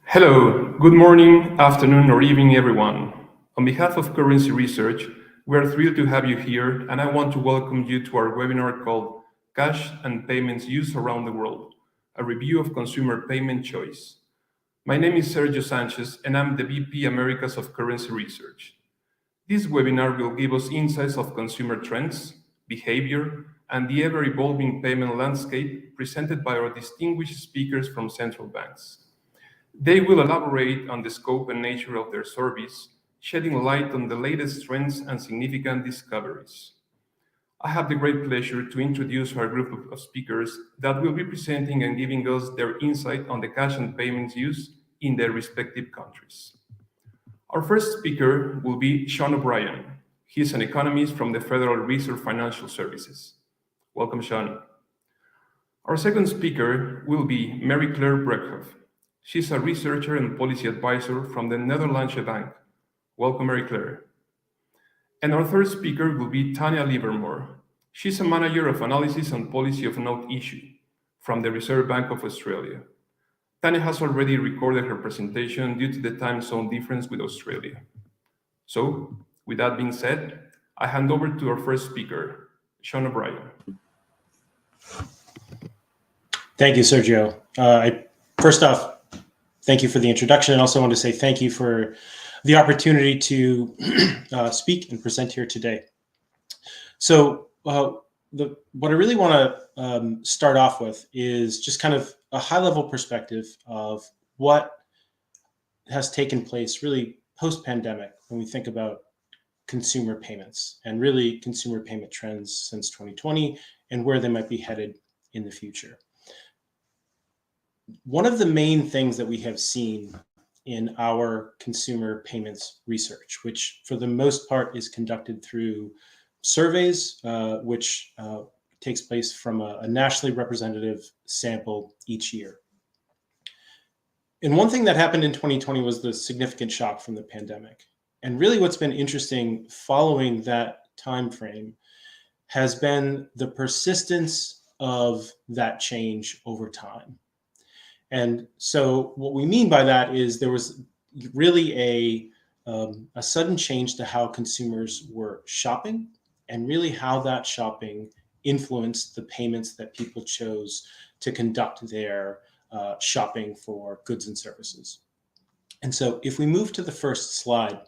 Hello, good morning, afternoon, or evening, everyone. On behalf of Currency Research, we are thrilled to have you here, and I want to welcome you to our webinar called Cash and Payments Used Around the World, a review of consumer payment choice. My name is Sergio Sanchez, and I'm the VP Americas of Currency Research. This webinar will give us insights of consumer trends, behavior, and the ever evolving payment landscape presented by our distinguished speakers from central banks. They will elaborate on the scope and nature of their service, shedding light on the latest trends and significant discoveries. I have the great pleasure to introduce our group of speakers that will be presenting and giving us their insight on the cash and payments use in their respective countries. Our first speaker will be Sean O'Brien. He is an economist from the Federal Reserve Financial Services. Welcome, Sean. Our second speaker will be Mary Claire Brekhoff. She's a researcher and policy advisor from the Netherlands Bank. Welcome, Mary Claire. And our third speaker will be Tanya Livermore. She's a manager of analysis and policy of note issue from the Reserve Bank of Australia. Tanya has already recorded her presentation due to the time zone difference with Australia. So, with that being said, I hand over to our first speaker, Sean O'Brien. Thank you, Sergio. First off, thank you for the introduction. And also want to say thank you for the opportunity to speak and present here today. So what I really want to start off with is just kind of a high-level perspective of what has taken place really post-pandemic when we think about consumer payments and really consumer payment trends since 2020 and where they might be headed in the future. One of the main things that we have seen in our consumer payments research, which for the most part is conducted through surveys, which takes place from a nationally representative sample each year. And one thing that happened in 2020 was the significant shock from the pandemic. And really what's been interesting following that time frame has been the persistence of that change over time. And so what we mean by that is there was really a sudden change to how consumers were shopping and really how that shopping influenced the payments that people chose to conduct their shopping for goods and services. And so if we move to the first slide,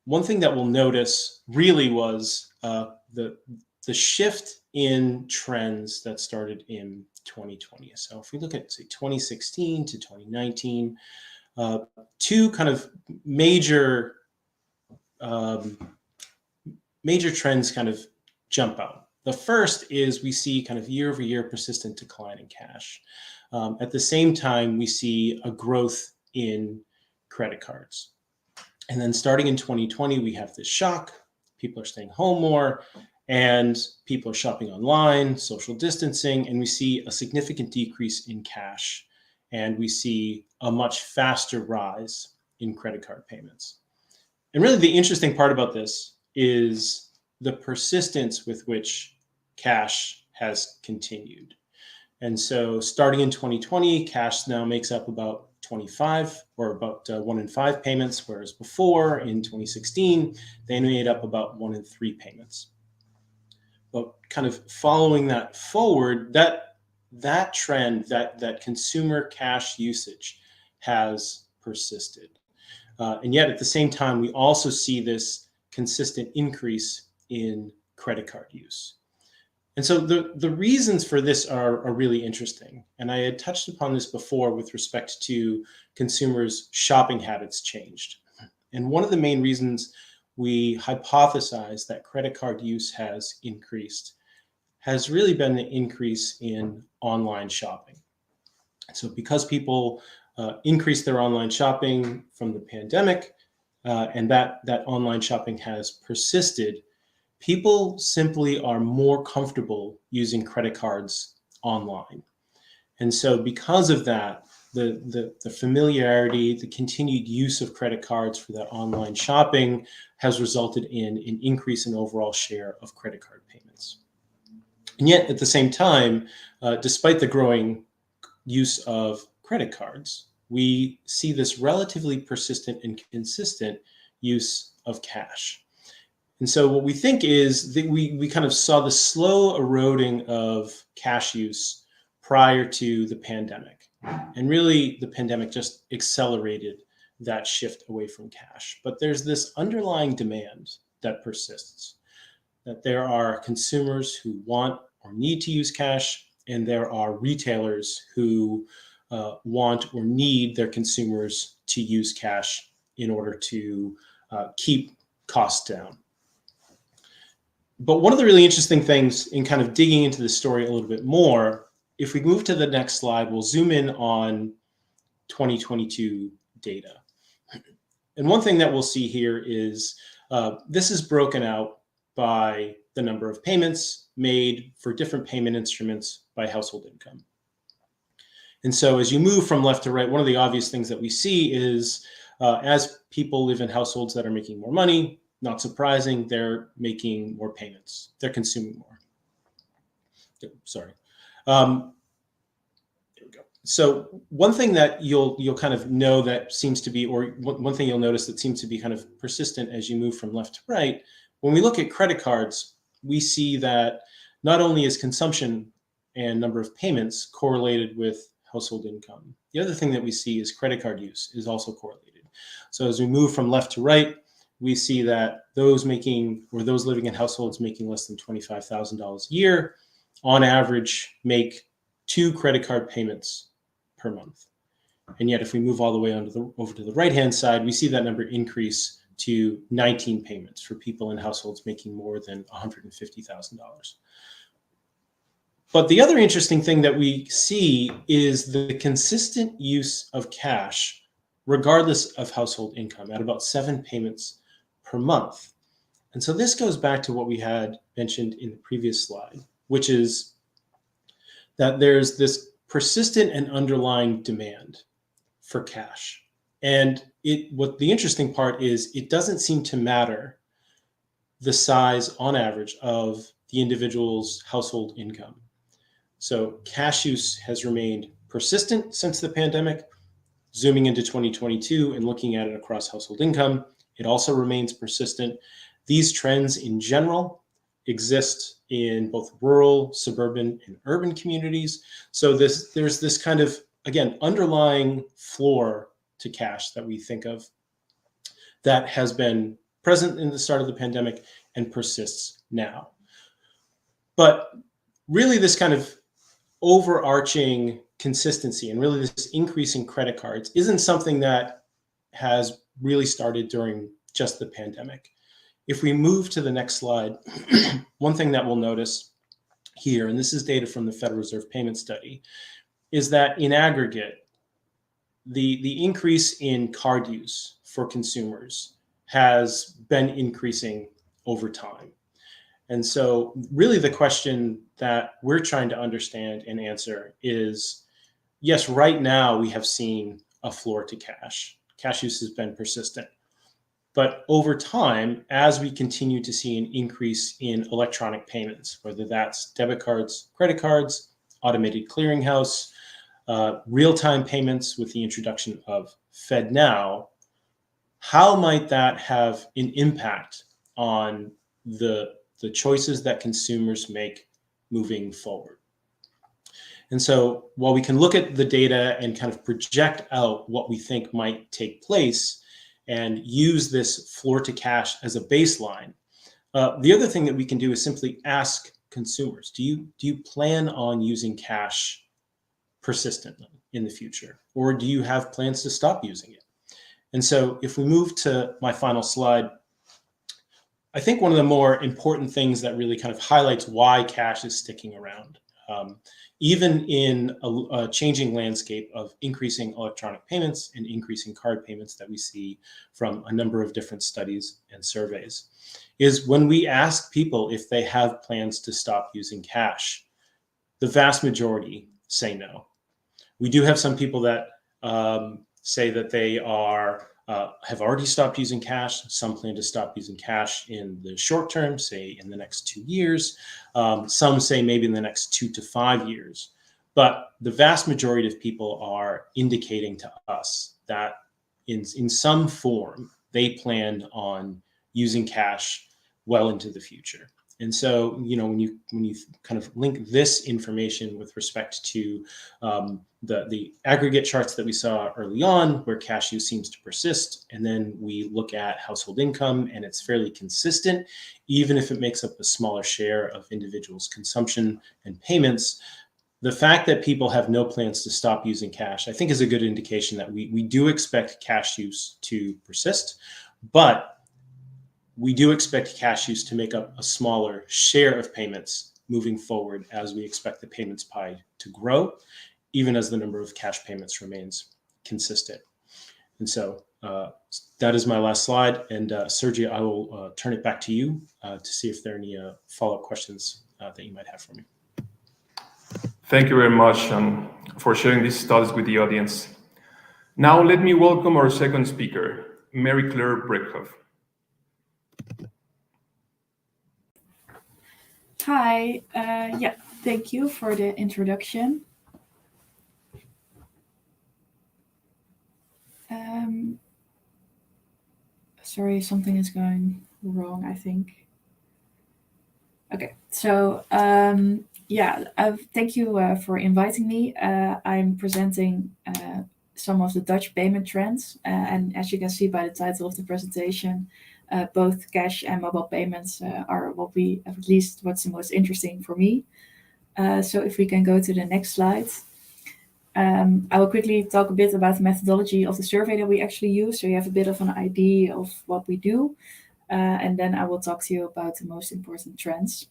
one thing that we'll notice really was the shift in trends that started in 2020. So if we look at, say, 2016 to 2019, two kind of major trends kind of jump out. The first is we see kind of year-over-year persistent decline in cash. At the same time, we see a growth in credit cards. And then starting in 2020, we have this shock. People are staying home more, and people are shopping online, social distancing, and we see a significant decrease in cash. And we see a much faster rise in credit card payments. And really the interesting part about this is the persistence with which cash has continued. And so starting in 2020, cash now makes up about 25 or about 1 in 5 payments, whereas before in 2016, they made up about 1 in 3 payments. But kind of following that forward, that trend, that consumer cash usage has persisted. And yet at the same time, we also see this consistent increase in credit card use. And so the reasons for this are really interesting. And I had touched upon this before with respect to consumers' shopping habits changed. And one of the main reasons we hypothesize that credit card use has increased has really been the increase in online shopping. So because people increased their online shopping from the pandemic, and that online shopping has persisted, people simply are more comfortable using credit cards online. And so because of that, the familiarity, the continued use of credit cards for that online shopping has resulted in an increase in overall share of credit card payments. And yet at the same time, despite the growing use of credit cards, we see this relatively persistent and consistent use of cash. And so what we think is that we kind of saw the slow eroding of cash use prior to the pandemic. And really, the pandemic just accelerated that shift away from cash. But there's this underlying demand that persists, that there are consumers who want or need to use cash, and there are retailers who want or need their consumers to use cash in order to keep costs down. But one of the really interesting things in kind of digging into the story a little bit more, if we move to the next slide, we'll zoom in on 2022 data. And one thing that we'll see here is this is broken out by the number of payments made for different payment instruments by household income. And so as you move from left to right, one of the obvious things that we see is as people live in households that are making more money, not surprising, they're making more payments. They're consuming more. Sorry. There we go. So one thing that you'll kind of know that seems to be, or one thing you'll notice that seems to be kind of persistent as you move from left to right, when we look at credit cards, we see that not only is consumption and number of payments correlated with household income, the other thing that we see is credit card use is also correlated. So as we move from left to right, we see that those making, or those living in households making less than $25,000 a year, on average, make 2 credit card payments per month. And yet, if we move all the way over to the right-hand side, we see that number increase to 19 payments for people in households making more than $150,000. But the other interesting thing that we see is the consistent use of cash, regardless of household income, at about 7 payments per month. And so this goes back to what we had mentioned in the previous slide, which is that there's this persistent and underlying demand for cash. And what the interesting part is, it doesn't seem to matter the size on average of the individual's household income. So cash use has remained persistent since the pandemic. Zooming into 2022 and looking at it across household income, it also remains persistent. These trends in general exist in both rural, suburban, and urban communities. So there's this kind of, again, underlying floor to cash that we think of that has been present in the start of the pandemic and persists now. But really this kind of overarching consistency and really this increase in credit cards isn't something that has really started during just the pandemic. If we move to the next slide, one thing that we'll notice here, and this is data from the Federal Reserve Payment Study, is that in aggregate, the increase in card use for consumers has been increasing over time. And so really the question that we're trying to understand and answer is, yes, right now we have seen a floor to cash. Cash use has been persistent. But over time, as we continue to see an increase in electronic payments, whether that's debit cards, credit cards, automated clearinghouse, real-time payments with the introduction of FedNow, how might that have an impact on the choices that consumers make moving forward? And so while we can look at the data and kind of project out what we think might take place and use this floor to cash as a baseline, the other thing that we can do is simply ask consumers, do you plan on using cash persistently in the future? Or do you have plans to stop using it? And so if we move to my final slide, I think one of the more important things that really kind of highlights why cash is sticking around, even in a changing landscape of increasing electronic payments and increasing card payments that we see from a number of different studies and surveys, is when we ask people if they have plans to stop using cash, the vast majority say no. We do have some people that say that they have already stopped using cash. Some plan to stop using cash in the short term, say in the next 2 years. Some say maybe in the next 2 to 5 years. But the vast majority of people are indicating to us that in some form, they plan on using cash well into the future. And so, when you kind of link this information with respect to the aggregate charts that we saw early on, where cash use seems to persist, and then we look at household income, and it's fairly consistent, even if it makes up a smaller share of individuals' consumption and payments. The fact that people have no plans to stop using cash, I think, is a good indication that we do expect cash use to persist, but we do expect cash use to make up a smaller share of payments moving forward, as we expect the payments pie to grow, even as the number of cash payments remains consistent. And so that is my last slide. And Sergey, I will turn it back to you to see if there are any follow-up questions that you might have for me. Thank you very much for sharing these studies with the audience. Now let me welcome our second speaker, Mary Claire Breckhoff. Hi, yeah, thank you for the introduction. Sorry, something is going wrong, I think. Okay, so yeah, thank you for inviting me. I'm presenting some of the Dutch payment trends, and as you can see by the title of the presentation, both cash and mobile payments are at least what's the most interesting for me. So if we can go to the next slide. I will quickly talk a bit about the methodology of the survey that we actually use, so you have a bit of an idea of what we do, and then I will talk to you about the most important trends.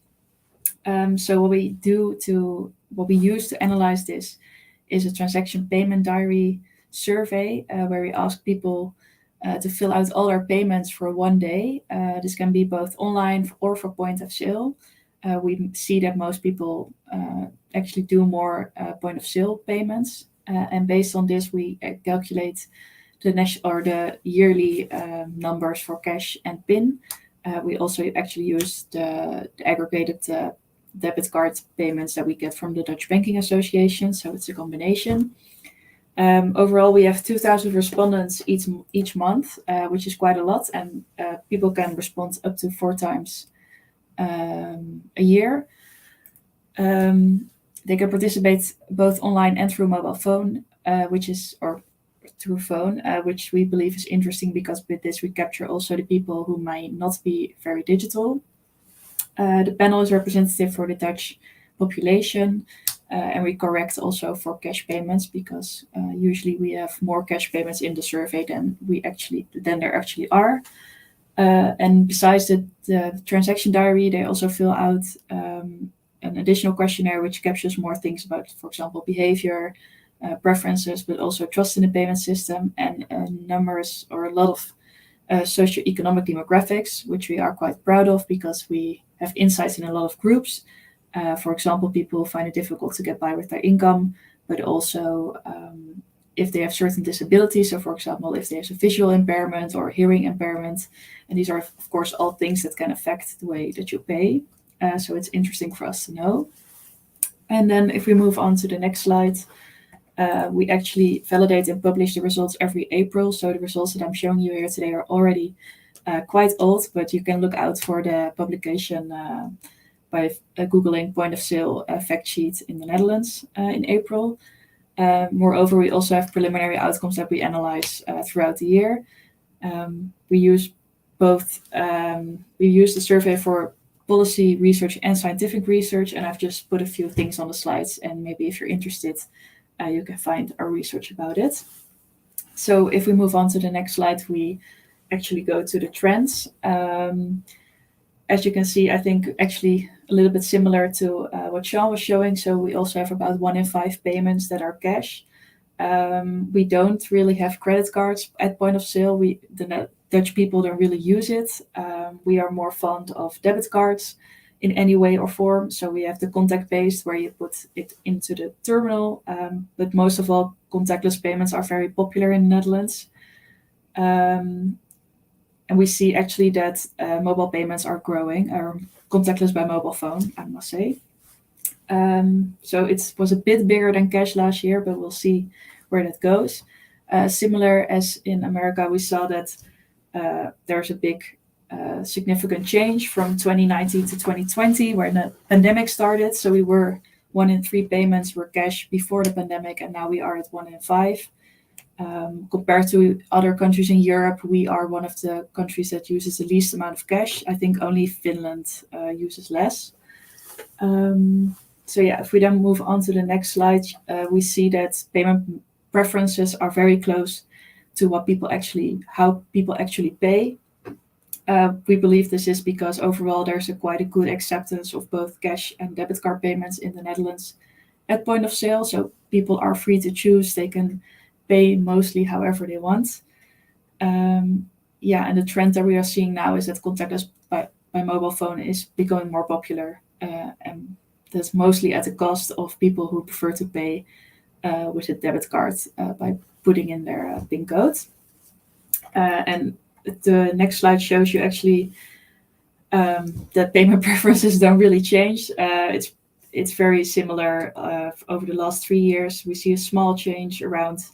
So what we use to analyze this is a transaction payment diary survey, where we ask people to fill out all our payments for one day. This can be both online or for point of sale. We see that most people actually do more point of sale payments, and based on this, we calculate the yearly numbers for cash and PIN. We also actually use the aggregated debit card payments that we get from the Dutch Banking Association, so it's a combination. Overall, we have 2,000 respondents each month, which is quite a lot, and people can respond up to 4 times a year. They can participate both online and through mobile phone, through phone, which we believe is interesting because with this we capture also the people who might not be very digital. The panel is representative for the Dutch population, and we correct also for cash payments because usually we have more cash payments in the survey than there actually are. And besides the transaction diary, they also fill out an additional questionnaire which captures more things about, for example, behavior, preferences, but also trust in the payment system, and a lot of socioeconomic demographics, which we are quite proud of because we have insights in a lot of groups. For example, people find it difficult to get by with their income, but also if they have certain disabilities. So, for example, if there's a visual impairment or hearing impairment, and these are, of course, all things that can affect the way that you pay. So it's interesting for us to know. And then if we move on to the next slide, we actually validate and publish the results every April. So the results that I'm showing you here today are already quite old, but you can look out for the publication by Googling point of sale fact sheet in the Netherlands in April. Moreover, we also have preliminary outcomes that we analyze throughout the year. We use the survey for policy research and scientific research, and I've just put a few things on the slides, and maybe if you're interested, you can find our research about it. So if we move on to the next slide, we actually go to the trends. As you can see, I think actually a little bit similar to what Sean was showing. So we also have about 1 in 5 payments that are cash. We don't really have credit cards at point of sale. The Dutch people don't really use it. We are more fond of debit cards in any way or form. So we have the contact-based where you put it into the terminal. But most of all, contactless payments are very popular in the Netherlands. And we see actually that mobile payments are growing, or contactless by mobile phone, I must say. So it was a bit bigger than cash last year, but we'll see where that goes. Similar as in America, we saw that there's a big significant change from 2019 to 2020 when the pandemic started. So we were 1 in 3 payments were cash before the pandemic, and now we are at 1 in 5. Compared to other countries in Europe, we are one of the countries that uses the least amount of cash. I think only Finland uses less. So yeah, if we then move on to the next slide, we see that payment preferences are very close to how people actually pay. We believe this is because overall there's quite a good acceptance of both cash and debit card payments in the Netherlands at point of sale. So people are free to choose. They can pay mostly however they want. And the trend that we are seeing now is that contactless by mobile phone is becoming more popular. And that's mostly at the cost of people who prefer to pay with a debit card by putting in their PIN code. And the next slide shows you actually that payment preferences don't really change. It's very similar over the last 3 years. We see a small change around,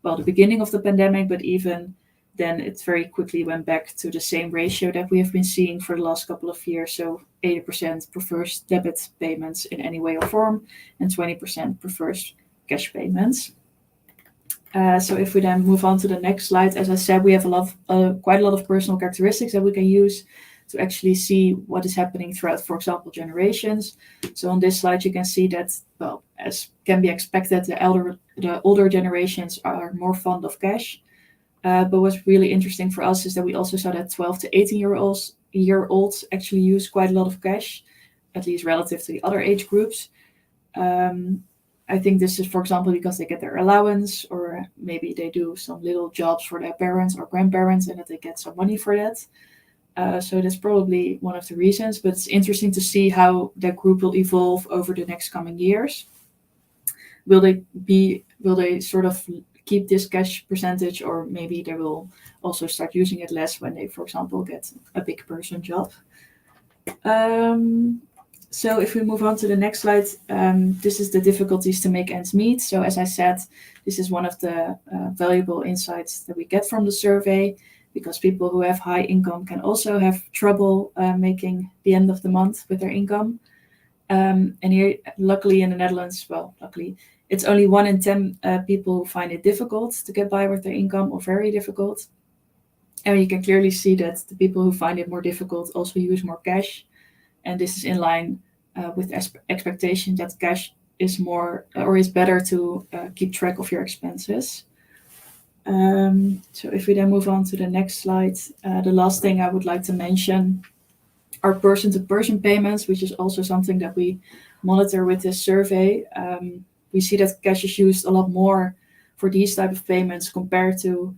the beginning of the pandemic, but even then it very quickly went back to the same ratio that we have been seeing for the last couple of years. So 80% prefers debit payments in any way or form, and 20% prefers cash payments. So if we then move on to the next slide, as I said, we have quite a lot of personal characteristics that we can use to actually see what is happening throughout, for example, generations. So on this slide, you can see that, as can be expected, the older generations are more fond of cash. But what's really interesting for us is that we also saw that 12 to 18-year-olds actually use quite a lot of cash, at least relative to the other age groups. I think this is, for example, because they get their allowance, or maybe they do some little jobs for their parents or grandparents and that they get some money for that. So that's probably one of the reasons, but it's interesting to see how that group will evolve over the next coming years. Will they sort of keep this cash percentage, or maybe they will also start using it less when they, for example, get a big person job. So if we move on to the next slide, this is the difficulties to make ends meet. So as I said, this is one of the valuable insights that we get from the survey, because people who have high income can also have trouble making the end of the month with their income. And here, luckily in the Netherlands, it's only 1 in 10 people who find it difficult to get by with their income, or very difficult. And you can clearly see that the people who find it more difficult also use more cash. And this is in line with expectation that cash is more, or is better to keep track of your expenses. So if we then move on to the next slide, the last thing I would like to mention are person-to-person payments, which is also something that we monitor with this survey. We see that cash is used a lot more for these type of payments compared to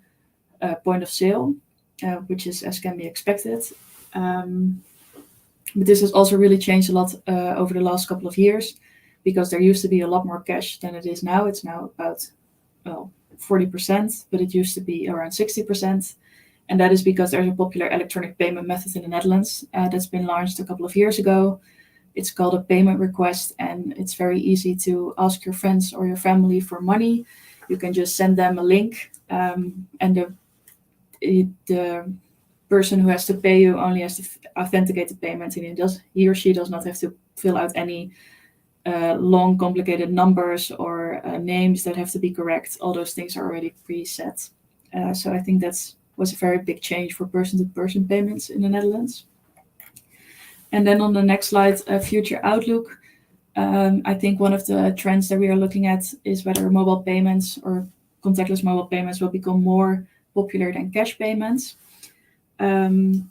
point of sale, which is as can be expected. But this has also really changed a lot over the last couple of years, because there used to be a lot more cash than it is now. It's now about 40%, but it used to be around 60%. And that is because there's a popular electronic payment method in the Netherlands that's been launched a couple of years ago. It's called a payment request, and it's very easy to ask your friends or your family for money. You can just send them a link, and the person who has to pay you only has to authenticate the payment, and he or she does not have to fill out any long, complicated numbers or names that have to be correct. All those things are already preset. So I think was a very big change for person-to-person payments in the Netherlands. And then on the next slide, future outlook. I think one of the trends that we are looking at is whether mobile payments or contactless mobile payments will become more popular than cash payments. And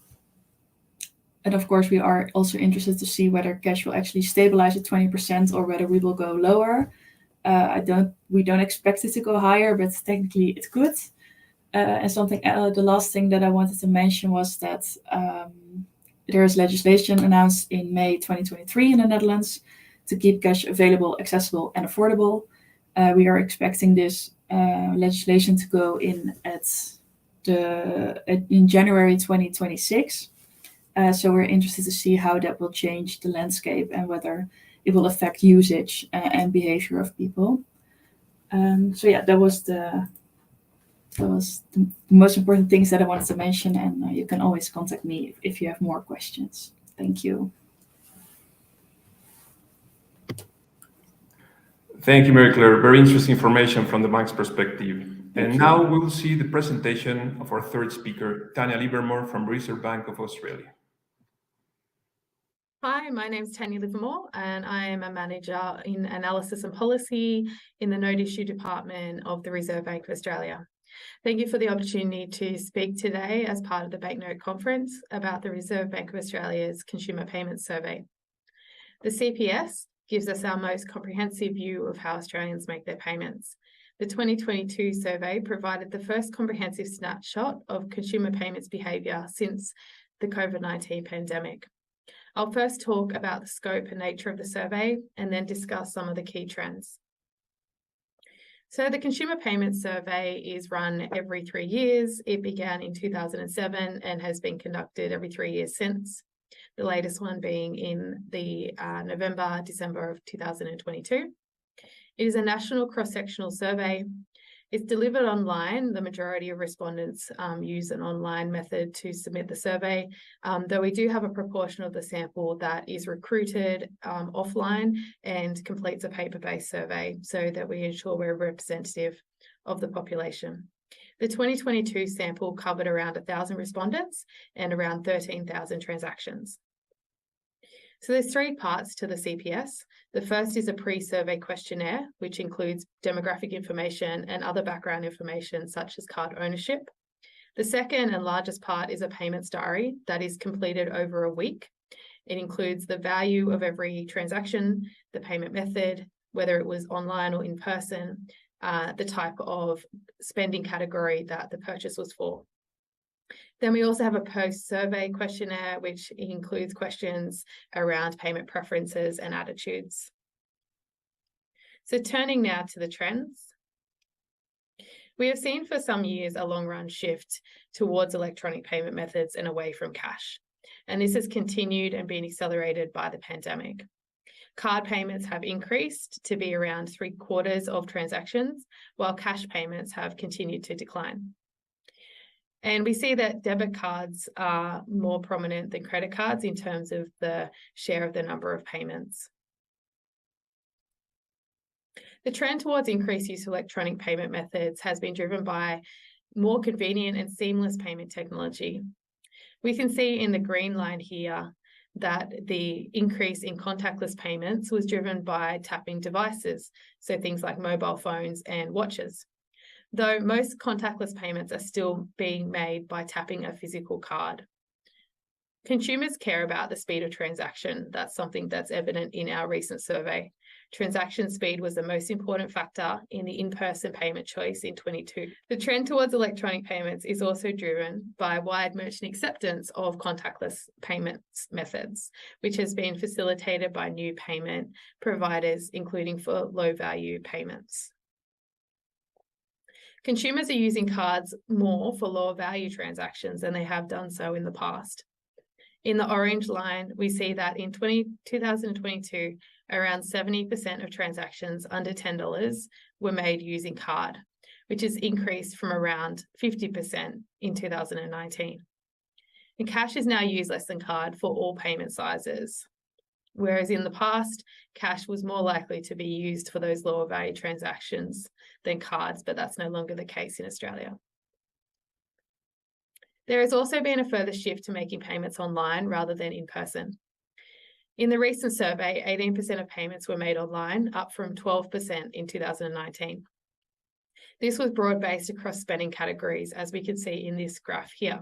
of course, we are also interested to see whether cash will actually stabilize at 20% or whether we will go lower. We don't expect it to go higher, but technically it could. And the last thing that I wanted to mention was that there is legislation announced in May 2023 in the Netherlands to keep cash available, accessible, and affordable. We are expecting this legislation to go in in January 2026. So we're interested to see how that will change the landscape and whether it will affect usage and behavior of people. So yeah, that was the most important things that I wanted to mention, and you can always contact me if you have more questions. Thank you. Thank you, Mary Claire. Very interesting information from the bank's perspective. Thank And you. now we'll see the presentation of our third speaker, Tanya Livermore from Reserve Bank of Australia. Hi, my name is Tanya Livermore, and I am a manager in analysis and policy in the note issue department of the Reserve Bank of Australia. Thank you for the opportunity to speak today as part of the Banknote Conference about the Reserve Bank of Australia's Consumer Payments Survey. The CPS gives us our most comprehensive view of how Australians make their payments. The 2022 survey provided the first comprehensive snapshot of consumer payments behaviour since the COVID-19 pandemic. I'll first talk about the scope and nature of the survey and then discuss some of the key trends. So the Consumer Payments Survey is run every 3 years. It began in 2007 and has been conducted every 3 years since, the latest one being in the November, December of 2022. It is a national cross-sectional survey. It's delivered online. The majority of respondents use an online method to submit the survey, though we do have a proportion of the sample that is recruited offline and completes a paper-based survey so that we ensure we're representative of the population. The 2022 sample covered around 1,000 respondents and around 13,000 transactions. So there's 3 parts to the CPS. The first is a pre-survey questionnaire, which includes demographic information and other background information such as card ownership. The second and largest part is a payments diary that is completed over a week. It includes the value of every transaction, the payment method, whether it was online or in person, the type of spending category that the purchase was for. Then we also have a post-survey questionnaire, which includes questions around payment preferences and attitudes. So turning now to the trends. We have seen for some years a long-run shift towards electronic payment methods and away from cash. And this has continued and been accelerated by the pandemic. Card payments have increased to be around 3/4 of transactions, while cash payments have continued to decline. And we see that debit cards are more prominent than credit cards in terms of the share of the number of payments. The trend towards increased use of electronic payment methods has been driven by more convenient and seamless payment technology. We can see in the green line here that the increase in contactless payments was driven by tapping devices, so things like mobile phones and watches. Though most contactless payments are still being made by tapping a physical card. Consumers care about the speed of transaction. That's something that's evident in our recent survey. Transaction speed was the most important factor in the in-person payment choice in 2022. The trend towards electronic payments is also driven by wide merchant acceptance of contactless payment methods, which has been facilitated by new payment providers, including for low-value payments. Consumers are using cards more for lower value transactions than they have done so in the past. In the orange line, we see that in 2022, around 70% of transactions under $10 were made using card, which has increased from around 50% in 2019. And cash is now used less than card for all payment sizes. Whereas in the past, cash was more likely to be used for those lower value transactions than cards, but that's no longer the case in Australia. There has also been a further shift to making payments online rather than in person. In the recent survey, 18% of payments were made online, up from 12% in 2019. This was broad-based across spending categories, as we can see in this graph here.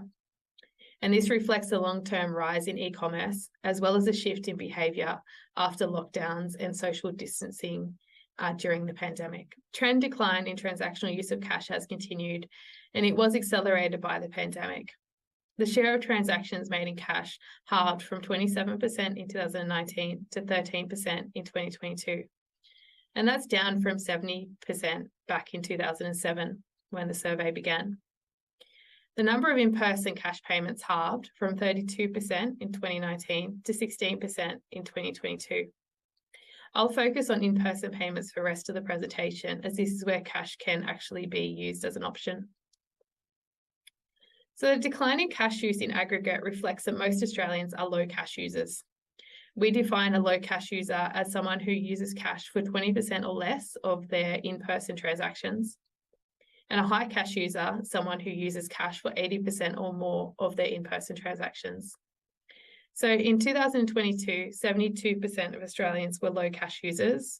And this reflects the long-term rise in e-commerce, as well as a shift in behaviour after lockdowns and social distancing during the pandemic. Trend decline in transactional use of cash has continued, and it was accelerated by the pandemic. The share of transactions made in cash halved from 27% in 2019 to 13% in 2022. And that's down from 70% back in 2007 when the survey began. The number of in-person cash payments halved from 32% in 2019 to 16% in 2022. I'll focus on in-person payments for the rest of the presentation, as this is where cash can actually be used as an option. So the decline in cash use in aggregate reflects that most Australians are low cash users. We define a low cash user as someone who uses cash for 20% or less of their in-person transactions. And a high cash user, someone who uses cash for 80% or more of their in-person transactions. So in 2022, 72% of Australians were low cash users,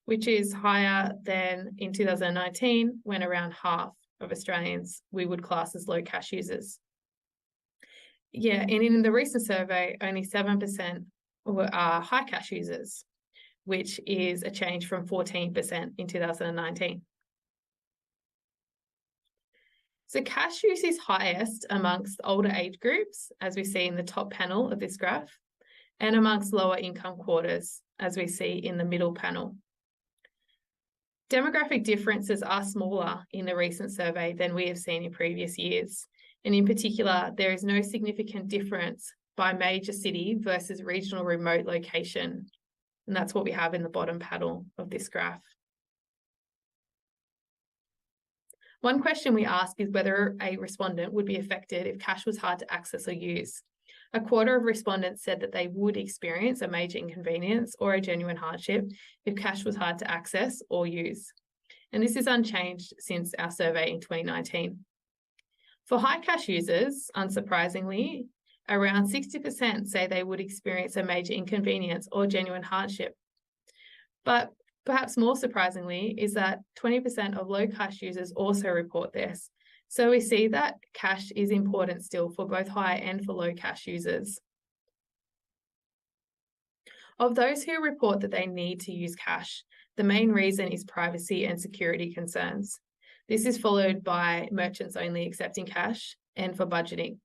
which is higher than in 2019, when around half of Australians we would class as low cash users. Yeah, and in the recent survey, only 7% are high cash users, which is a change from 14% in 2019. So cash use is highest amongst older age groups, as we see in the top panel of this graph, and amongst lower income quarters, as we see in the middle panel. Demographic differences are smaller in the recent survey than we have seen in previous years. And in particular, there is no significant difference by major city versus regional remote location. And that's what we have in the bottom panel of this graph. One question we ask is whether a respondent would be affected if cash was hard to access or use. A quarter of respondents said that they would experience a major inconvenience or a genuine hardship if cash was hard to access or use. And this is unchanged since our survey in 2019. For high cash users, unsurprisingly, around 60% say they would experience a major inconvenience or genuine hardship. But perhaps more surprisingly is that 20% of low cash users also report this. So we see that cash is important still for both high and for low cash users. Of those who report that they need to use cash, the main reason is privacy and security concerns. This is followed by merchants only accepting cash and for budgeting.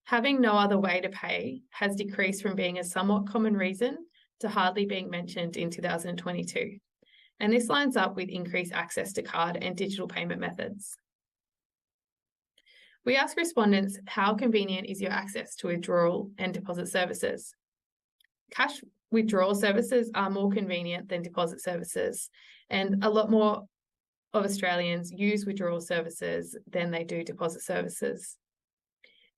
Having no other way to pay has decreased from being a somewhat common reason to hardly being mentioned in 2022. And this lines up with increased access to card and digital payment methods. We ask respondents, how convenient is your access to withdrawal and deposit services? Cash withdrawal services are more convenient than deposit services, and a lot more of Australians use withdrawal services than they do deposit services.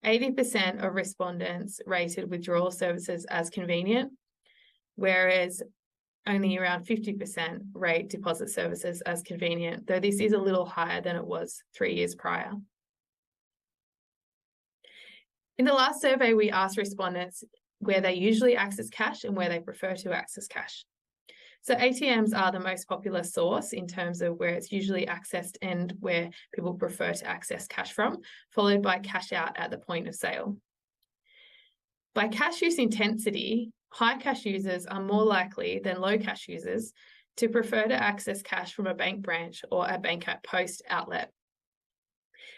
80% of respondents rated withdrawal services as convenient, whereas only around 50% rate deposit services as convenient, though this is a little higher than it was 3 years prior. In the last survey, we asked respondents where they usually access cash and where they prefer to access cash. So ATMs are the most popular source in terms of where it's usually accessed and where people prefer to access cash from, followed by cash out at the point of sale. By cash use intensity, high cash users are more likely than low cash users to prefer to access cash from a bank branch or a bank at post outlet.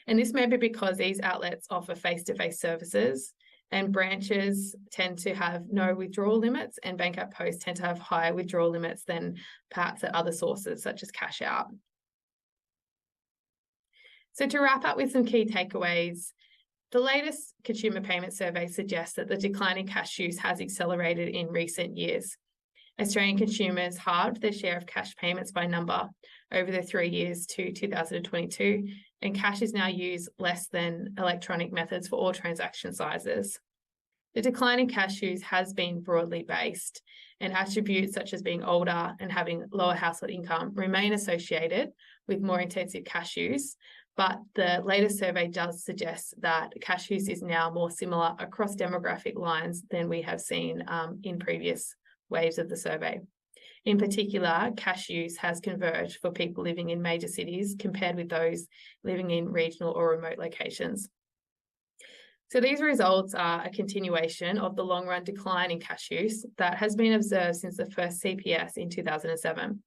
And this may be because these outlets offer face-to-face services, and branches tend to have no withdrawal limits, and bank at post tend to have higher withdrawal limits than perhaps at other sources such as cash out. So to wrap up with some key takeaways, the latest consumer payment survey suggests that the decline in cash use has accelerated in recent years. Australian consumers halved their share of cash payments by number over the 3 years to 2022, and cash is now used less than electronic methods for all transaction sizes. The decline in cash use has been broadly based, and attributes such as being older and having lower household income remain associated with more intensive cash use, but the latest survey does suggest that cash use is now more similar across demographic lines than we have seen in previous waves of the survey. In particular, cash use has converged for people living in major cities compared with those living in regional or remote locations. So these results are a continuation of the long-run decline in cash use that has been observed since the first CPS in 2007.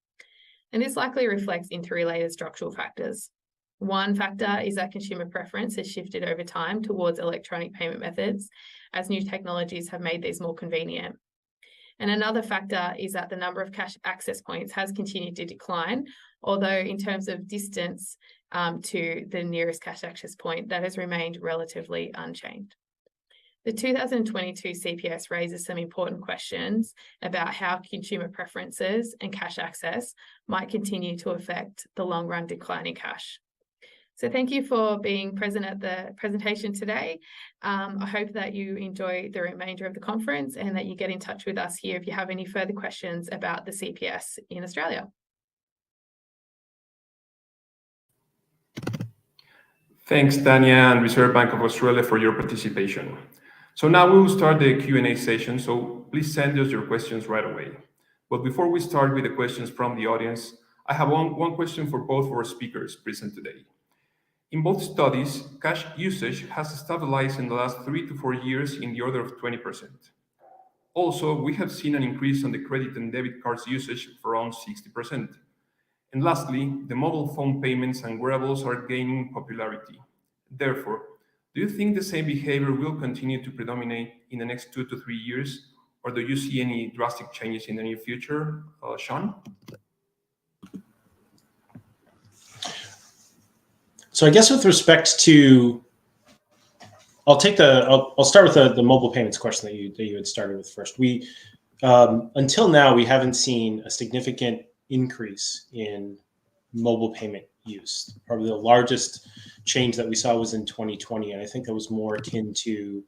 And this likely reflects interrelated structural factors. One factor is that consumer preference has shifted over time towards electronic payment methods as new technologies have made these more convenient. And another factor is that the number of cash access points has continued to decline, although in terms of distance to the nearest cash access point, that has remained relatively unchanged. The 2022 CPS raises some important questions about how consumer preferences and cash access might continue to affect the long-run decline in cash. So thank you for being present at the presentation today. I hope that you enjoy the remainder of the conference and that you get in touch with us here if you have any further questions about the CPS in Australia. Thanks, Tanya and Reserve Bank of Australia for your participation. So now we will start the Q&A session, so please send us your questions right away. But before we start with the questions from the audience, I have one question for both of our speakers present today. In both studies, cash usage has stabilized in the last 3 to 4 years in the order of 20%. Also, we have seen an increase on the credit and debit cards usage of around 60%. And lastly, the mobile phone payments and wearables are gaining popularity. Therefore, do you think the same behavior will continue to predominate in the next 2 to 3 years, or do you see any drastic changes in the near future? Sean? So I guess with respect to, I'll start with the mobile payments question that you had started with first. We until now we haven't seen a significant increase in mobile payment use. Probably the largest change that we saw was in 2020, and I think that was more akin to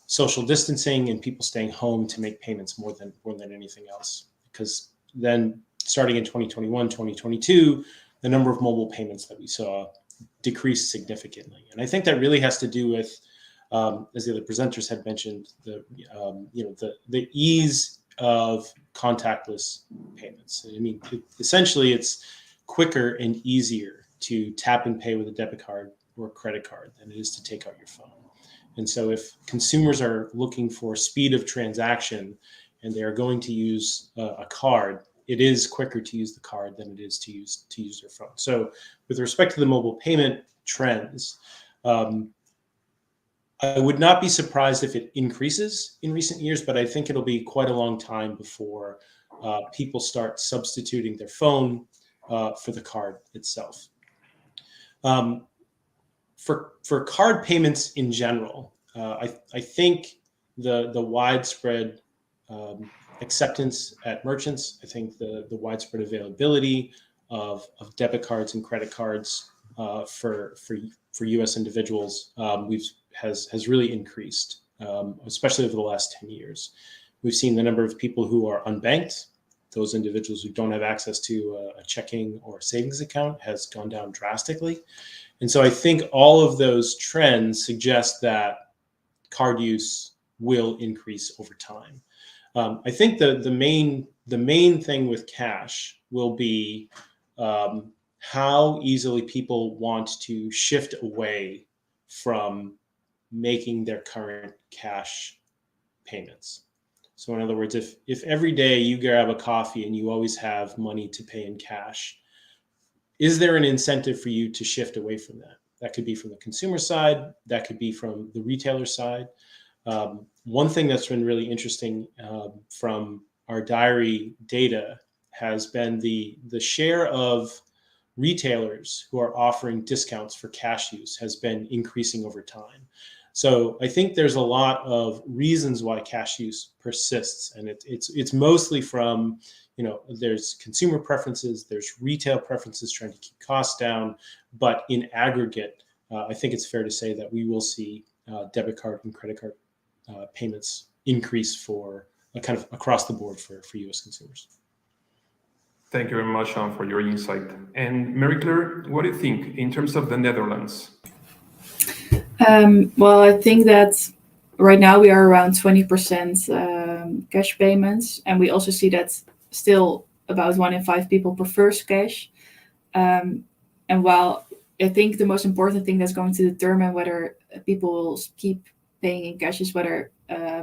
social distancing and people staying home to make payments more than anything else. Because then starting in 2021, 2022, the number of mobile payments that we saw decreased significantly. And I think that really has to do with, as the other presenters had mentioned, the ease of contactless payments. I mean, essentially, it's quicker and easier to tap and pay with a debit card or a credit card than it is to take out your phone. And so if consumers are looking for speed of transaction and they are going to use a card, it is quicker to use the card than it is to use their phone. So with respect to the mobile payment trends, I would not be surprised if it increases in recent years, but I think it'll be quite a long time before people start substituting their phone for the card itself. For card payments in general, I think the widespread acceptance at merchants, I think the widespread availability of debit cards and credit cards for U.S. individuals has really increased, especially over the last 10 years. We've seen the number of people who are unbanked, those individuals who don't have access to a checking or savings account, has gone down drastically. And so I think all of those trends suggest that card use will increase over time. I think the main thing with cash will be how easily people want to shift away from making their current cash payments. So in other words, if every day you grab a coffee and you always have money to pay in cash, is there an incentive for you to shift away from that? That could be from the consumer side, that could be from the retailer side. One thing that's been really interesting from our diary data has been the share of retailers who are offering discounts for cash use has been increasing over time. So I think there's a lot of reasons why cash use persists, and it's mostly from, there's consumer preferences, there's retail preferences trying to keep costs down, but in aggregate, I think it's fair to say that we will see debit card and credit card payments increase for kind of across the board for U.S. consumers. Thank you very much, Sean, for your insight. And Mary-Claire, what do you think in terms of the Netherlands? Well, I think that right now we are around 20% cash payments, and we also see that still about 1 in 5 people prefers cash. And while I think the most important thing that's going to determine whether people will keep paying in cash is whether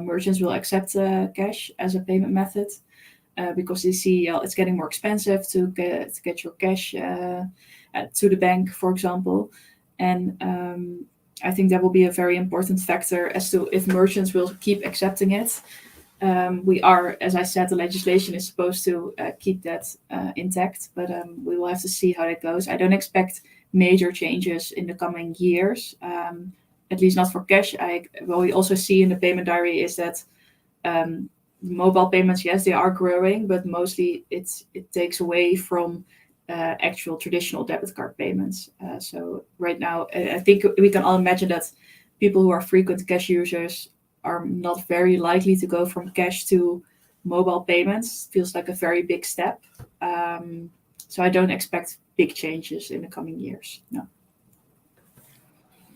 merchants will accept cash as a payment method, because they see it's getting more expensive to get your cash to the bank, for example. And I think that will be a very important factor as to if merchants will keep accepting it. We are, as I said, the legislation is supposed to keep that intact, but we will have to see how that goes. I don't expect major changes in the coming years, at least not for cash. What we also see in the payment diary is that mobile payments, yes, they are growing, but mostly it takes away from actual traditional debit card payments. So right now, I think we can all imagine that people who are frequent cash users are not very likely to go from cash to mobile payments. Feels like a very big step. So I don't expect big changes in the coming years. No.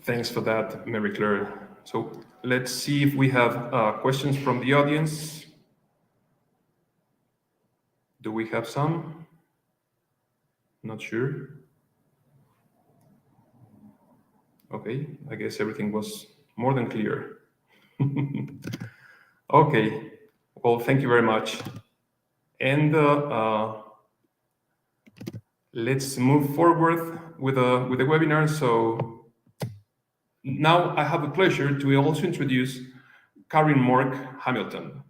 Thanks for that, Mary Claire. So let's see if we have questions from the audience. Do we have some? Not sure. Okay, I guess everything was more than clear. Okay, well, thank you very much. And let's move forward with the webinar. So now I have the pleasure to also introduce Karin Mork Hamilton.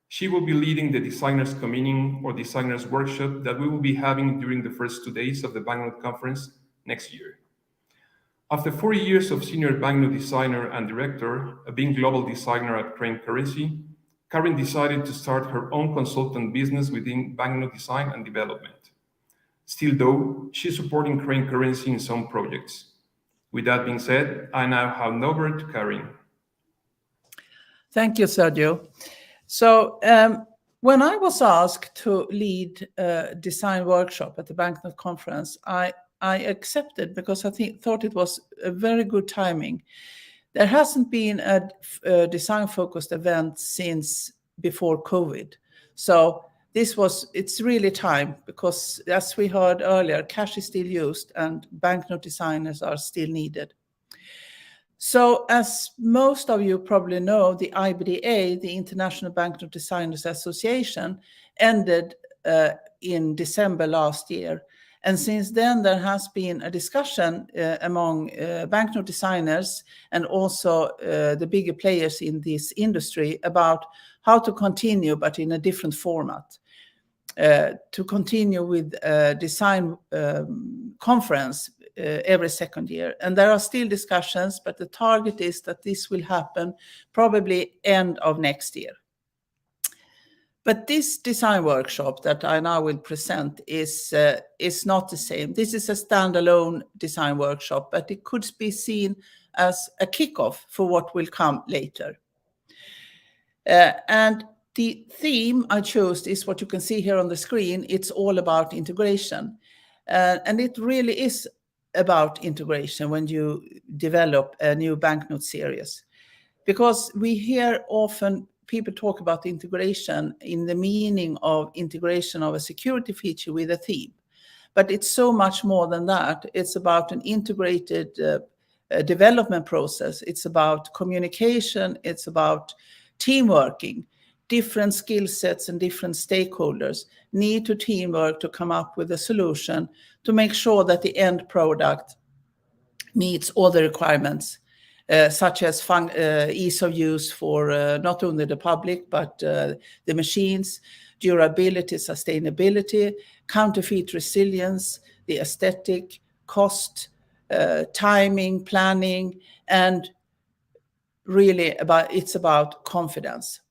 She will be leading the Designers Convening or Designers Workshop that we will be having during the first 2 days of the Banknote Conference next year. After 4 years of senior banknote designer and director, being global designer at Crane Currency, Karin decided to start her own consultant business within banknote design and development. Still though, she's supporting Crane Currency in some projects. With that being said, I now hand over to Karin. Thank you, Sergio. So when I was asked to lead a design workshop at the Banknote Conference, I accepted because I thought it was a very good timing. There hasn't been a design-focused event since before COVID. So it's really time because, as we heard earlier, cash is still used and banknote designers are still needed. So as most of you probably know, the IBDA, the International Banknote Designers Association, ended in December last year. And since then, there has been a discussion among banknote designers and also the bigger players in this industry about how to continue, but in a different format. To continue with a design conference every second year. And there are still discussions, but the target is that this will happen probably end of next year. But this design workshop that I now will present is not the same. This is a standalone design workshop, but it could be seen as a kickoff for what will come later. And the theme I chose is what you can see here on the screen. It's all about integration. And it really is about integration when you develop a new banknote series. Because we hear often people talk about integration in the meaning of integration of a security feature with a theme. But it's so much more than that. It's about an integrated development process. It's about communication. It's about teamworking. Different skill sets and different stakeholders need to teamwork to come up with a solution to make sure that the end product meets all the requirements, such as ease of use for not only the public, but the machines, durability, sustainability, counterfeit resilience, the aesthetic, cost, timing, planning, and really it's about confidence.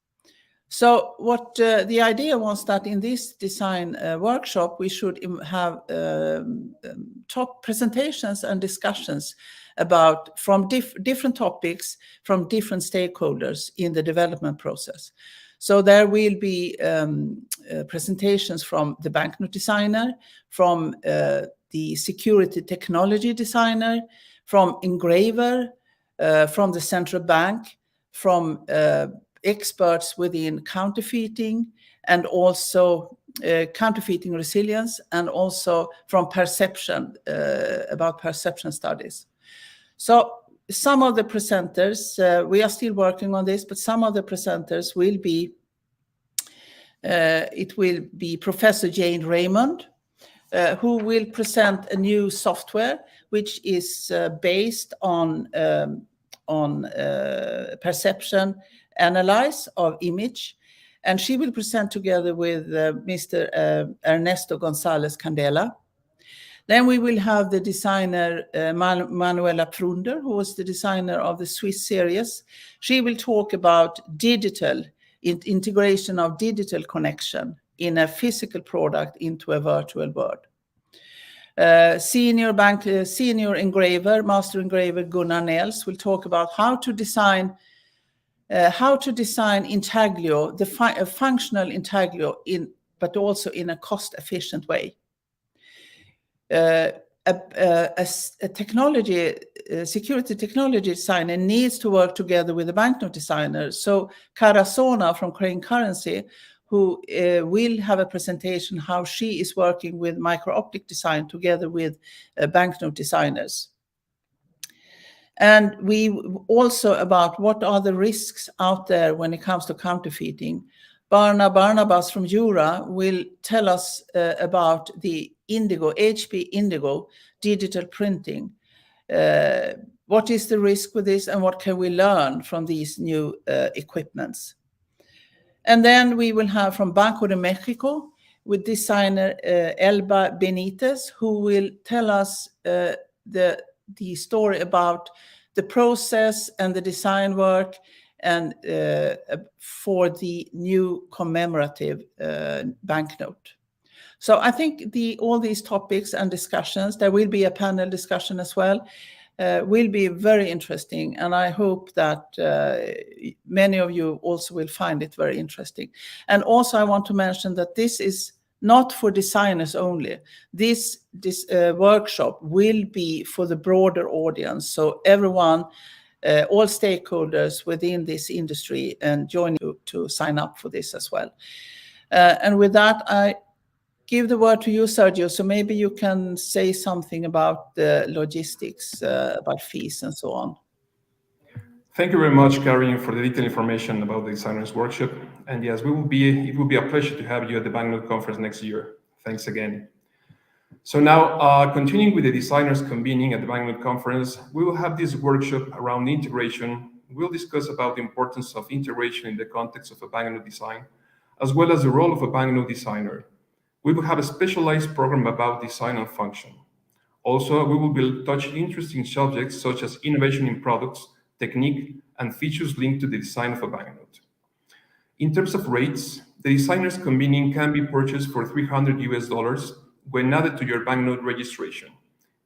So what the idea was that in this design workshop, we should have top presentations and discussions about from different topics from different stakeholders in the development process. So there will be presentations from the banknote designer, from the security technology designer, from engraver, from the central bank, from experts within counterfeiting and also counterfeiting resilience, and also from perception, about perception studies. So some of the presenters, we are still working on this, but some of the presenters will be, it will be Professor Jane Raymond, who will present a new software which is based on perception analysis of image, and she will present together with Mr. Ernesto Gonzalez Candela. Then we will have the designer Manuela Prunder, who was the designer of the Swiss series. She will talk about digital integration of digital connection in a physical product into a virtual world. Senior engraver, master engraver Gunnar Nels will talk about how to design intaglio, a functional intaglio, but also in a cost-efficient way. A security technology designer needs to work together with a banknote designer. So Carasona from Crane Currency, who will have a presentation how she is working with micro-optic design together with banknote designers. And we also about what are the risks out there when it comes to counterfeiting. Barnabas from Jura will tell us about the HP Indigo digital printing. What is the risk with this and what can we learn from these new equipments? And then we will have from Banco de Mexico with designer Elba Benitez, who will tell us the story about the process and the design work and for the new commemorative banknote. So I think all these topics and discussions, there will be a panel discussion as well, will be very interesting. And I hope that many of you also will find it very interesting. And also I want to mention that this is not for designers only. This workshop will be for the broader audience. So everyone, all stakeholders within this industry and join you to sign up for this as well. And with that, I give the word to you, Sergio. So maybe you can say something about the logistics, about fees and so on. Thank you very much, Karin, for the detailed information about the Designers Workshop. And yes, it will be a pleasure to have you at the Banknote Conference next year. Thanks again. So now, continuing with the designers convening at the Banknote Conference, we will have this workshop around integration. We'll discuss about the importance of integration in the context of a banknote design, as well as the role of a banknote designer. We will have a specialized program about design and function. Also, we will be touching interesting subjects such as innovation in products, technique, and features linked to the design of a banknote. In terms of rates, the designers convening can be purchased for $300 when added to your banknote registration,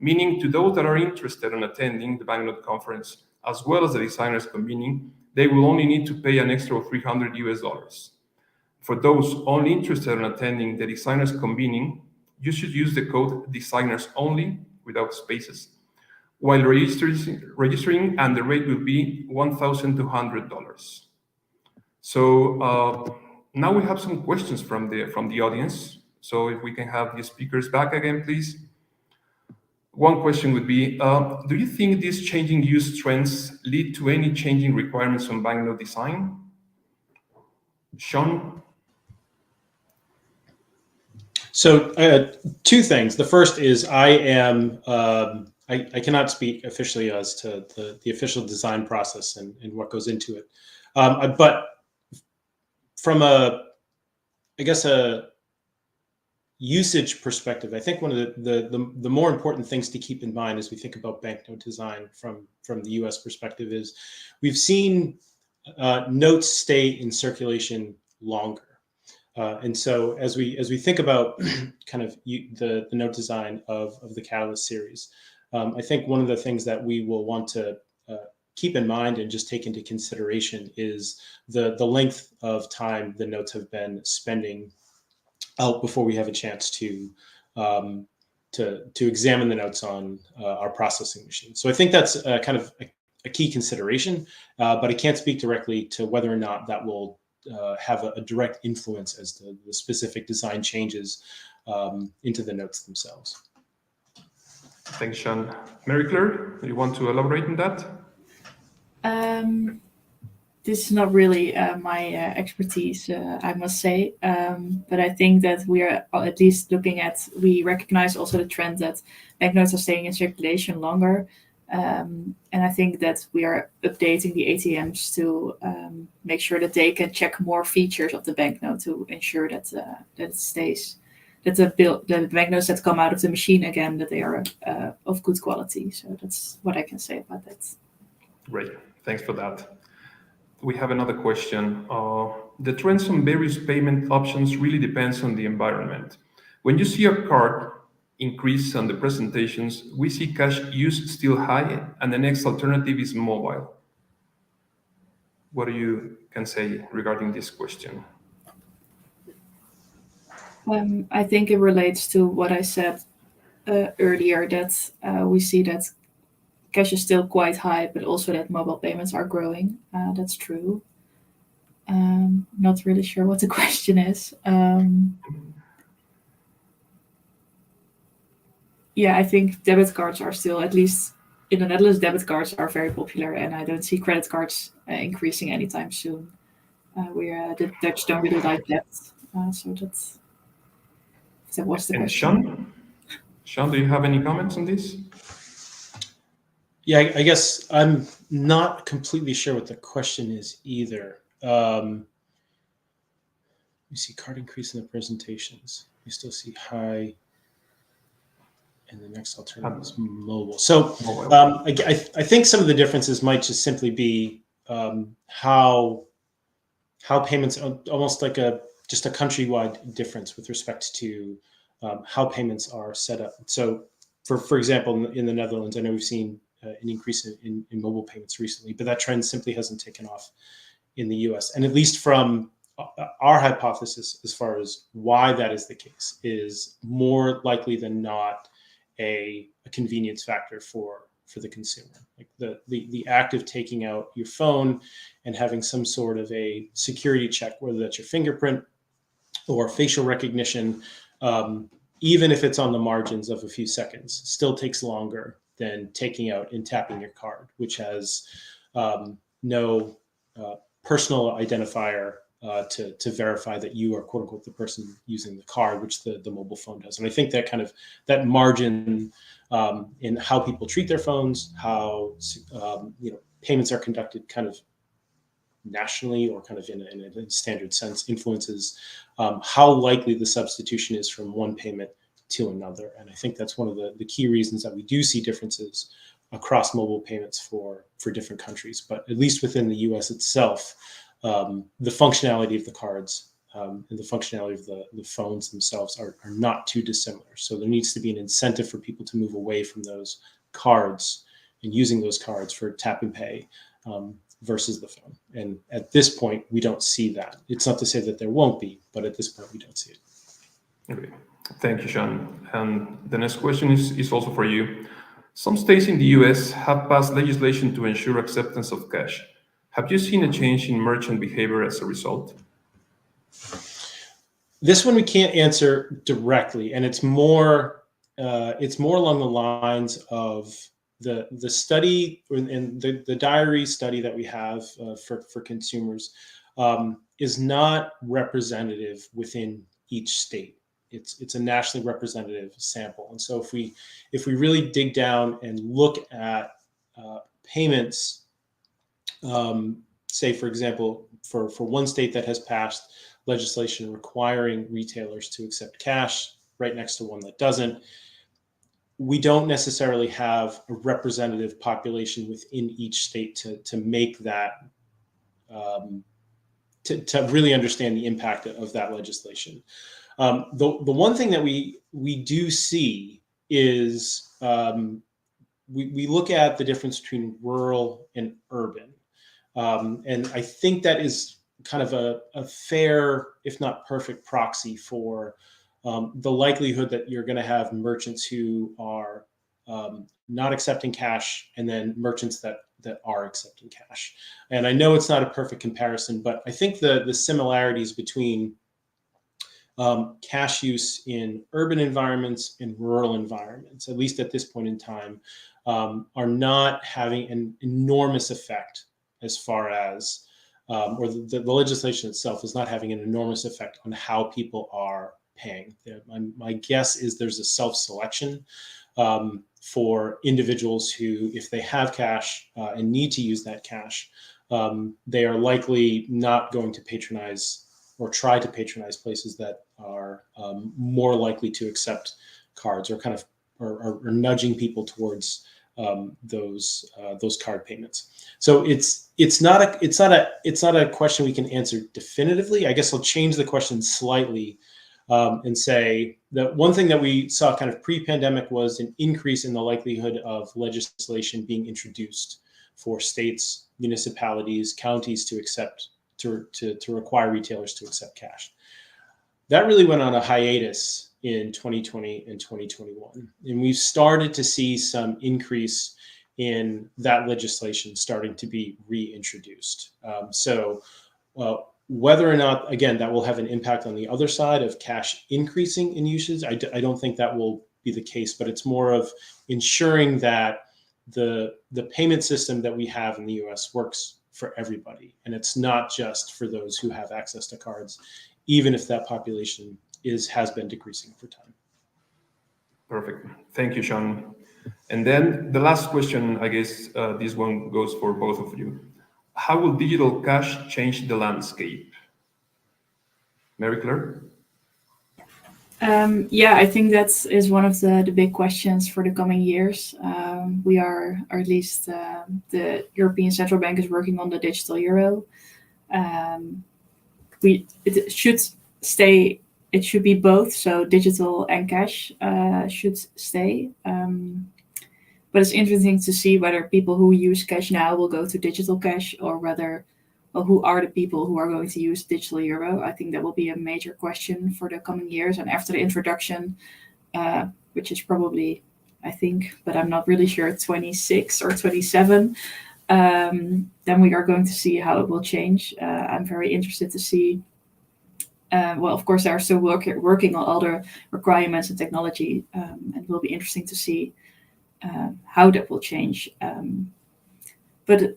meaning to those that are interested in attending the banknote conference, as well as the designers convening, they will only need to pay an extra $300. For those only interested in attending the designers convening, you should use the code designers only without spaces while registering, and the rate will be $1,200. So now we have some questions from the audience. So if we can have the speakers back again, please. One question would be, do you think these changing use trends lead to any changing requirements on banknote design? Sean? So two things. The first is I cannot speak officially as to the official design process and what goes into it. But from a usage perspective, I think one of the more important things to keep in mind as we think about banknote design from the US perspective is we've seen notes stay in circulation longer. And so as we think about kind of the note design of the Catalyst series, I think one of the things that we will want to keep in mind and just take into consideration is the length of time the notes have been spending out before we have a chance to examine the notes on our processing machine. So I think that's kind of a key consideration, but I can't speak directly to whether or not that will have a direct influence as to the specific design changes into the notes themselves. Thanks, Sean. Marie-Claire, do you want to elaborate on that? This is not really my expertise, I must say. But I think that we are at least we recognize also the trend that banknotes are staying in circulation longer. And I think that we are updating the ATMs to make sure that they can check more features of the banknote to ensure that it the banknotes that come out of the machine again, that they are of good quality. So that's what I can say about that. Great, thanks for that. We have another question. The trends on various payment options really depends on the environment. When you see a card increase on the presentations, we see cash use still high, and the next alternative is mobile. What do you can say regarding this question? I think it relates to what I said earlier, that we see that cash is still quite high, but also that mobile payments are growing. That's true. Not really sure what the question is. Yeah, I think debit cards are still, at least in the Netherlands, debit cards are very popular, and I don't see credit cards increasing anytime soon. The Dutch don't really like debt, so that's. So what's the And question? Sean, do you have any comments on this? Yeah, I guess I'm not completely sure what the question is either. We see card increase in the presentations. We still see high, and the next alternative is mobile. So I think some of the differences might just simply be how payments, almost like just a countrywide difference with respect to how payments are set up. So, for example, in the Netherlands, I know we've seen an increase in mobile payments recently, but that trend simply hasn't taken off in the US. And at least from our hypothesis, as far as why that is the case, is more likely than not a convenience factor for the consumer. Like the act of taking out your phone and having some sort of a security check, whether that's your fingerprint or facial recognition, even if it's on the margins of a few seconds, still takes longer than taking out and tapping your card, which has no personal identifier to verify that you are "quote unquote" the person using the card, which the mobile phone does. And I think that margin in how people treat their phones, how payments are conducted kind of nationally or kind of in a standard sense, influences how likely the substitution is from one payment to another. And I think that's one of the key reasons that we do see differences across mobile payments for different countries. But at least within the US itself, the functionality of the cards and the functionality of the phones themselves are not too dissimilar. So there needs to be an incentive for people to move away from those cards and using those cards for tap and pay versus the phone. And at this point, we don't see that. It's not to say that there won't be, but at this point, we don't see it. Okay. Thank you, Sean. And the next question is also for you. Some states in the US have passed legislation to ensure acceptance of cash. Have you seen a change in merchant behavior as a result? This one we can't answer directly, and it's more along the lines of the study and the diary study that we have for consumers is not representative within each state. It's a nationally representative sample, and so if we really dig down and look at payments, say for example, for one state that has passed legislation requiring retailers to accept cash, right next to one that doesn't, we don't necessarily have a representative population within each state to make that to really understand the impact of that legislation. The one thing that we do see is we look at the difference between rural and urban, and I think that is kind of a fair, if not perfect, proxy for the likelihood that you're going to have merchants who are not accepting cash, and then merchants that are accepting cash. And I know it's not a perfect comparison, but I think the similarities between cash use in urban environments and rural environments, at least at this point in time, are not having an enormous effect as far as, or the legislation itself is not having an enormous effect on how people are paying. My guess is there's a self-selection for individuals who, if they have cash and need to use that cash, they are likely not going to patronize or try to patronize places that are more likely to accept cards, or kind of or nudging people towards those card payments. So it's not a question we can answer definitively. I guess I'll change the question slightly and say that one thing that we saw kind of pre-pandemic was an increase in the likelihood of legislation being introduced for states, municipalities, counties to accept to require retailers to accept cash. That really went on a hiatus in 2020 and 2021. And we've started to see some increase in that legislation starting to be reintroduced. Whether or not, again, that will have an impact on the other side of cash increasing in usage, I don't think that will be the case, but it's more of ensuring that the payment system that we have in the US works for everybody. And it's not just for those who have access to cards, even if that population has been decreasing over time. Perfect. Thank you, Sean. And then the last question, I guess this one goes for both of you. How will digital cash change the landscape? Mary Claire? Yeah, I think that is one of the big questions for the coming years. We are, or at least the European Central Bank is working on the digital euro. It should stay. It should be both, so digital and cash should stay. But it's interesting to see whether people who use cash now will go to digital cash, or whether, well, who are the people who are going to use digital euro. I think that will be a major question for the coming years. And after the introduction, which is probably, I think, but I'm not really sure, 26 or 27, then we are going to see how it will change. I'm very interested to see. Well, of course, they are still working on all the requirements and technology, and it will be interesting to see how that will change. But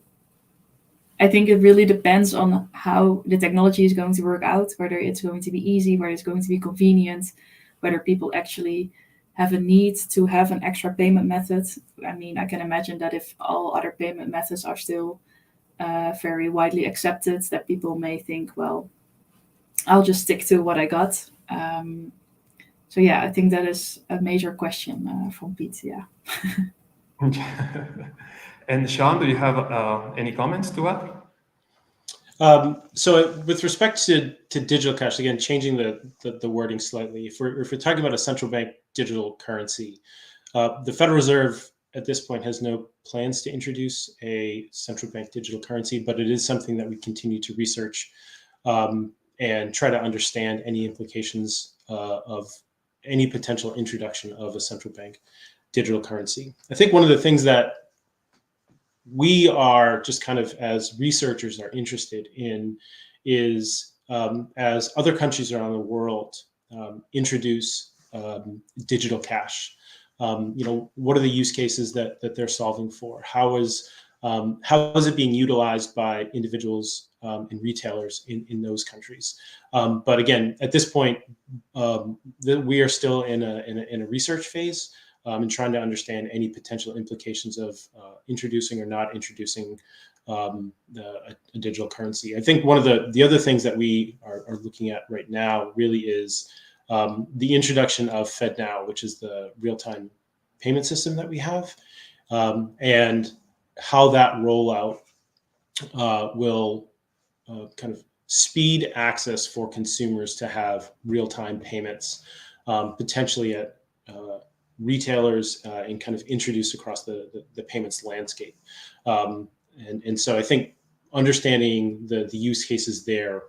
I think it really depends on how the technology is going to work out, whether it's going to be easy, whether it's going to be convenient, whether people actually have a need to have an extra payment method. I mean, I can imagine that if all other payment methods are still very widely accepted, that people may think, well, I'll just stick to what I got. So yeah, I think that is a major question from Pete. Yeah. And Sean, do you have any comments to add? So with respect to digital cash, again, changing the wording slightly, if we're talking about a central bank digital currency, the Federal Reserve at this point has no plans to introduce a central bank digital currency, but it is something that we continue to research and try to understand any implications of any potential introduction of a central bank digital currency. I think one of the things that we are just kind of as researchers are interested in is as other countries around the world introduce digital cash, what are the use cases that they're solving for? How is it being utilized by individuals and retailers in those countries? But again, at this point, we are still in a research phase and trying to understand any potential implications of introducing or not introducing a digital currency. I think one of the other things that we are looking at right now really is the introduction of FedNow, which is the real-time payment system that we have, and how that rollout will kind of speed access for consumers to have real-time payments, potentially at retailers, and kind of introduced across the payments landscape. And so I think understanding the use cases there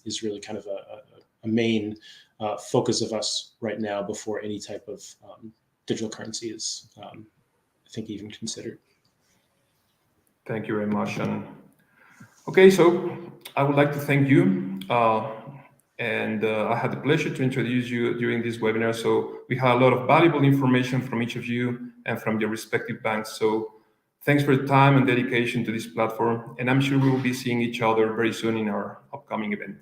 is really kind of a main focus of us right now before any type of digital currency is, I think, even considered. Thank you very much, Sean. Okay, so I would like to thank you. And I had the pleasure to introduce you during this webinar. So we had a lot of valuable information from each of you and from your respective banks. So thanks for your time and dedication to this platform. And I'm sure we will be seeing each other very soon in our upcoming event.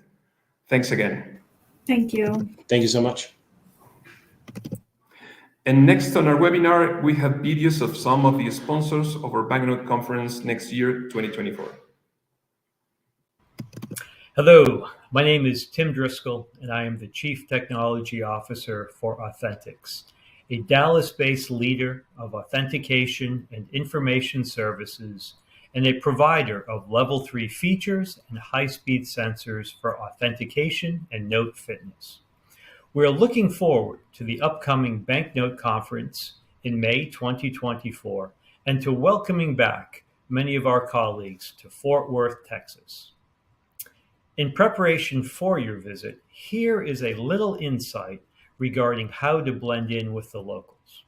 Thanks again. Thank you. Thank you so much. And next on our webinar, we have videos of some of the sponsors of our Banknote Conference next year, 2024. Hello, my name is Tim Driscoll, and I am the Chief Technology Officer for Authentics, a Dallas-based leader of authentication and information services and a provider of Level 3 features and high-speed sensors for authentication and note fitness. We are looking forward to the upcoming Banknote Conference in May 2024 and to welcoming back many of our colleagues to Fort Worth, Texas. In preparation for your visit, here is a little insight regarding how to blend in with the locals.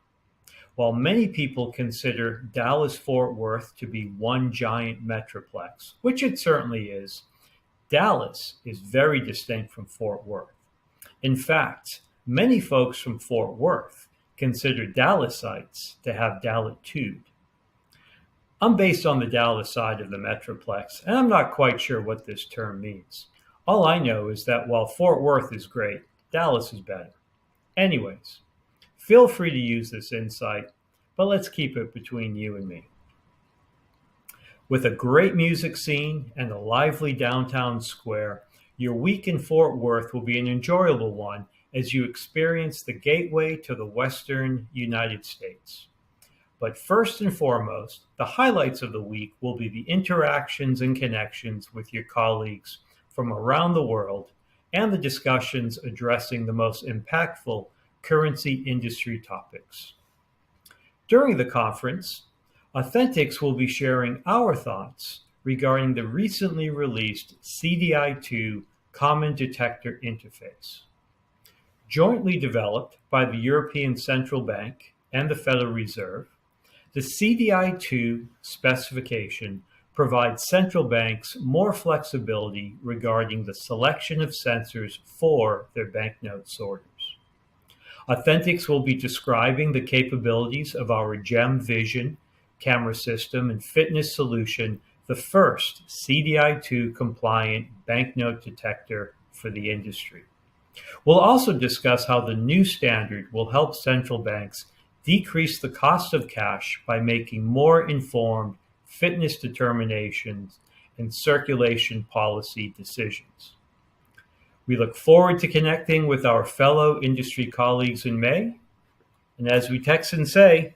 While many people consider Dallas-Fort Worth to be one giant metroplex, which it certainly is, Dallas is very distinct from Fort Worth. In fact, many folks from Fort Worth consider Dallasites to have Dallitude. I'm based on the Dallas side of the Metroplex, and I'm not quite sure what this term means. All I know is that while Fort Worth is great, Dallas is better. Anyways, feel free to use this insight, but let's keep it between you and me. With a great music scene and a lively downtown square, your week in Fort Worth will be an enjoyable one as you experience the gateway to the Western United States. But first and foremost, the highlights of the week will be the interactions and connections with your colleagues from around the world and the discussions addressing the most impactful currency industry topics. During the conference, Authentics will be sharing our thoughts regarding the recently released CDI2 Common Detector Interface. Jointly developed by the European Central Bank and the Federal Reserve, the CDI2 specification provides central banks more flexibility regarding the selection of sensors for their banknote sorters. Authentics will be describing the capabilities of our GEM Vision camera system and fitness solution, the first CDI2 compliant banknote detector for the industry. We'll also discuss how the new standard will help central banks decrease the cost of cash by making more informed fitness determinations and circulation policy decisions. We look forward to connecting with our fellow industry colleagues in May. And as we Texans say,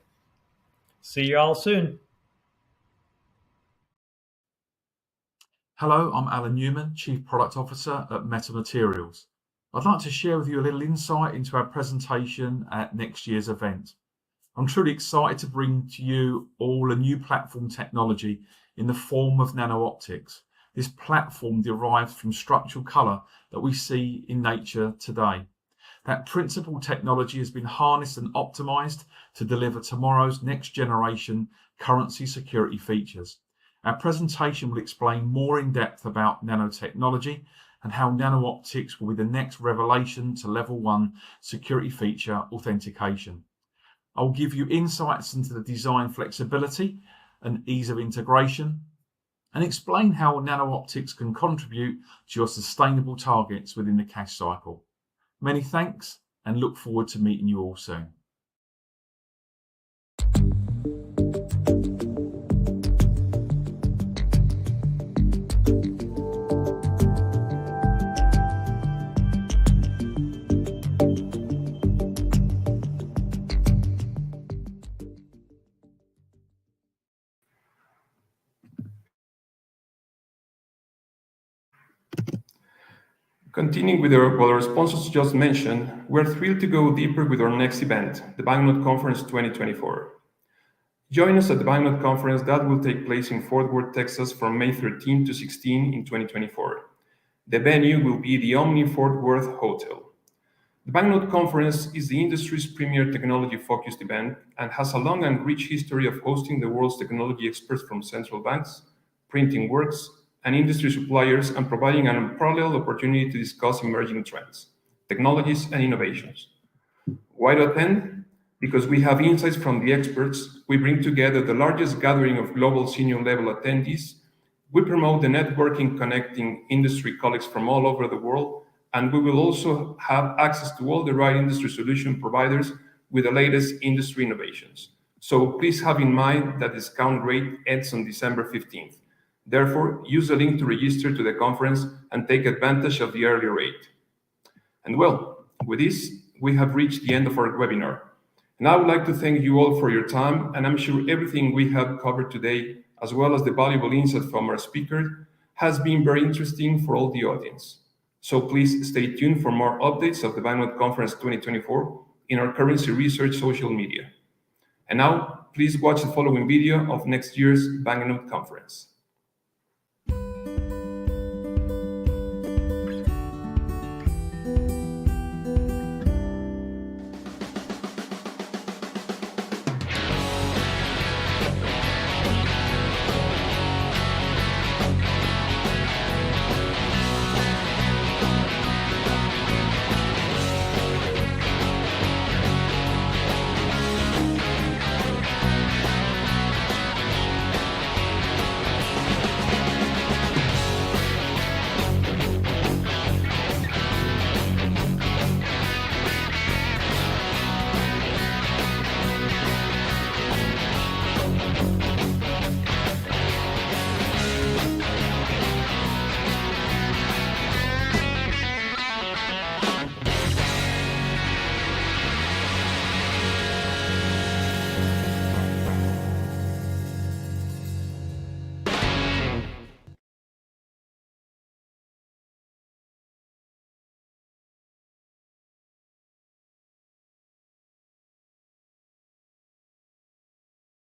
see you all soon. Hello, I'm Alan Newman, Chief Product Officer at Meta Materials. I'd like to share with you a little insight into our presentation at next year's event. I'm truly excited to bring to you all a new platform technology in the form of nano-optics. This platform derives from structural colour that we see in nature today. That principal technology has been harnessed and optimised to deliver tomorrow's next generation currency security features. Our presentation will explain more in depth about nanotechnology and how nano-optics will be the next revelation to level 1 security feature authentication. I'll give you insights into the design flexibility and ease of integration and explain how nano-optics can contribute to your sustainable targets within the cash cycle. Many thanks and look forward to meeting you all soon. Continuing with what our sponsors just mentioned, we're thrilled to go deeper with our next event, the Banknote Conference 2024. Join us at the Banknote Conference that will take place in Fort Worth, Texas from May 13 to 16 in 2024. The venue will be the Omni Fort Worth Hotel. The Banknote Conference is the industry's premier technology-focused event and has a long and rich history of hosting the world's technology experts from central banks, printing works, and industry suppliers, and providing an unparalleled opportunity to discuss emerging trends, technologies, and innovations. Why to attend? Because we have insights from the experts, we bring together the largest gathering of global senior-level attendees, we promote the networking connecting industry colleagues from all over the world, and we will also have access to all the right industry solution providers with the latest industry innovations. So please have in mind that discount rate ends on December 15th. Therefore, use the link to register to the conference and take advantage of the early rate. And well, with this, we have reached the end of our webinar. And I would like to thank you all for your time, and I'm sure everything we have covered today, as well as the valuable insight from our speaker, has been very interesting for all the audience. So please stay tuned for more updates of the Banknote Conference 2024 in our Currency Research social media. And now, please watch the following video of next year's Banknote Conference.